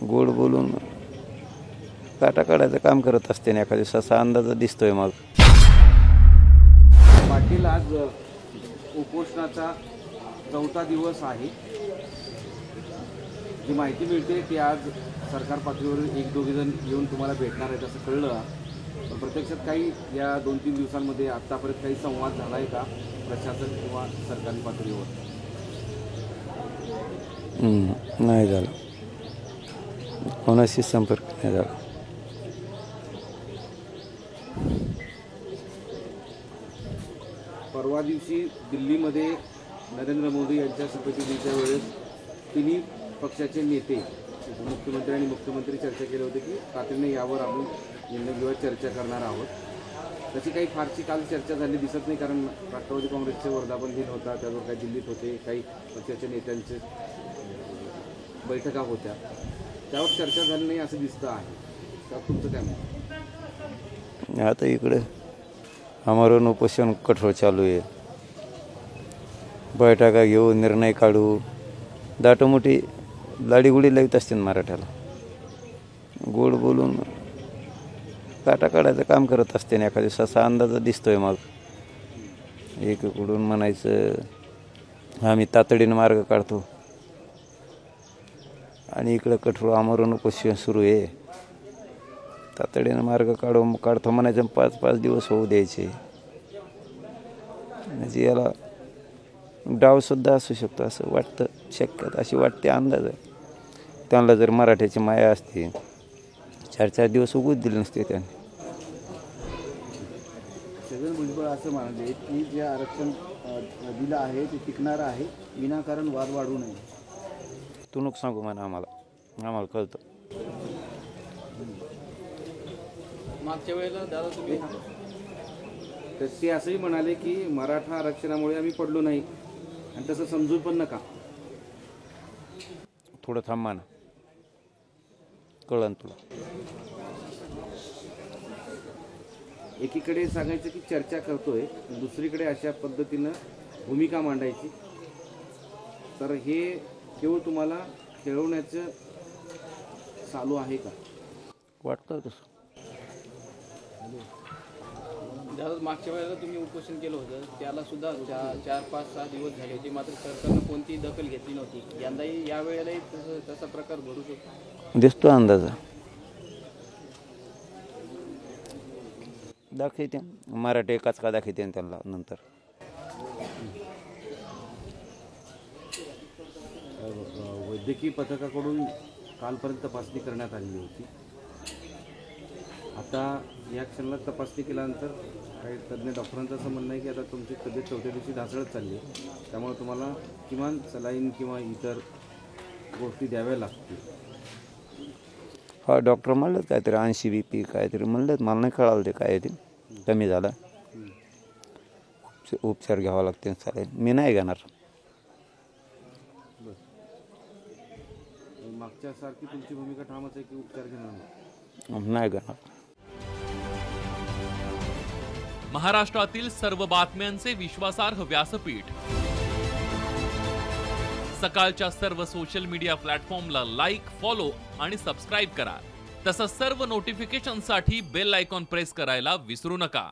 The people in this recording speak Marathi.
गोड बोलून काटा काढायचं काम करत असते ना, एखाद्या दिवसाचा अंदाज दिसतोय मग. पाटील, आज उपोषणाचा 4था दिवस आहे. जी माहिती मिळते की आज सरकार पातळीवर एक दोघे जण येऊन तुम्हाला भेटणार आहेत असं कळलं. पण प्रत्यक्षात काही या 2-3 दिवसांमध्ये आत्तापर्यंत काही संवाद झाला आहे का प्रशासन किंवा सरकारी पातळीवर? नाही झालं, कोणाशी संपर्क नाही झाला. परवा दिवशी दिल्लीमध्ये नरेंद्र मोदी यांच्या शपथविधीच्या वेळेस तिन्ही पक्षाचे नेते, उपमुख्यमंत्री आणि मुख्यमंत्री चर्चा केली होती की तातडीने यावर आपण निर्णय घेऊन चर्चा करणार आहोत. तशी काही फारशी काल चर्चा झाली दिसत नाही, कारण राष्ट्रवादी काँग्रेसचे वर्धापन दिन होता, त्यावर काही दिल्लीत होते, काही पक्षाच्या नेत्यांचे बैठका होत्या, त्यावर चर्चा झाली नाही असं दिसतं आहे. त्यावर तुमचं काय म्हणणं? आता इकडे आमरण उपोषण कठोर चालू आहे. बैठका घेऊ, निर्णय काढू, दाटोमोठी लाडीगुडी लावित असतील मराठ्याला. गोड बोलून काटा काढायचं काम करत असते ना, एखाद्या दिवसाचा अंदाज दिसतोय मग. एकीकडून म्हणायचं आम्ही तातडीनं मार्ग काढतो, आणि इकडं कठोर आमरण उपोषण सुरू आहे. तातडीनं मार्ग काढतो म्हणायचं, 5-5 दिवस होऊ द्यायचे. म्हणजे याला डावसुद्धा असू शकतो असं वाटतं, शक्यता अशी वाटते, अंदाज आहे. त्यांना जर मराठ्याची माया असते 4-4 दिवस उगूच दिले नसते त्यांनी. छगन भुजबळ असं म्हणाले की जे आरक्षण दिलं आहे ते टिकणार आहे, विनाकारण वाद वाढवू नये. तू नको सांगू म्हणा, आम्हाला कळतं. मागच्या वेळेला दादा तुम्ही तर ते असंही म्हणाले की मराठा आरक्षणामुळे आम्ही पडलो नाही, आणि तसं समजू पण नका. थोडं थांबा ना, कळलं तुला. एकीकडे सांगायचं की चर्चा करतोय, दुसरीकडे अशा पद्धतीनं भूमिका मांडायची, तर हे केवळ तुम्हाला खेळवण्याचं चालू आहे का? वाटतं तसं. दादा, मागच्या वेळेला तुम्ही उपोषण केलं होतं, त्याला सुद्धा 4-5-6 दिवस झाले होते, मात्र सरकारनं कोणतीही दखल घेतली नव्हती. यंदाही यावेळेलाही तसा प्रकार घडू शकतो दिसतो अंदाज. दाखवते मराठी एकाच का दाखवते त्यांना नंतर. वैद्यकीय पथकाकडून कालपर्यंत तपासणी करण्यात आलेली होती. आता या क्षणाला तपासणी केल्यानंतर काही तज्ज्ञ डॉक्टरांचं असं म्हणणं आहे की आता तुमची तब्येत 4थ्या दिवशी ढासळत चालली आहे, त्यामुळे तुम्हाला किमान सलाईन किंवा इतर गोष्टी द्याव्या लागतील. हा, डॉक्टर म्हणलं काहीतरी 80 BP काहीतरी म्हणलं, मला नाही कळालं ते काय ते कमी झालं, उपचार घ्यावा लागते सलाईन. मी नाही घेणार. मागच्या सारखी तुमची भूमिका ठामच आहे की उपचार घेणार नाही घेणार. महाराष्ट्रातील सर्व बातम्यांचे विश्वासार्ह व्यासपीठ, सकाळच्या सर्व सोशल मीडिया प्लॅटफॉर्मला लाईक, फॉलो आणि सबस्क्राईब करा. तसंच सर्व नोटिफिकेशनसाठी बेल आयकॉन प्रेस करायला विसरू नका.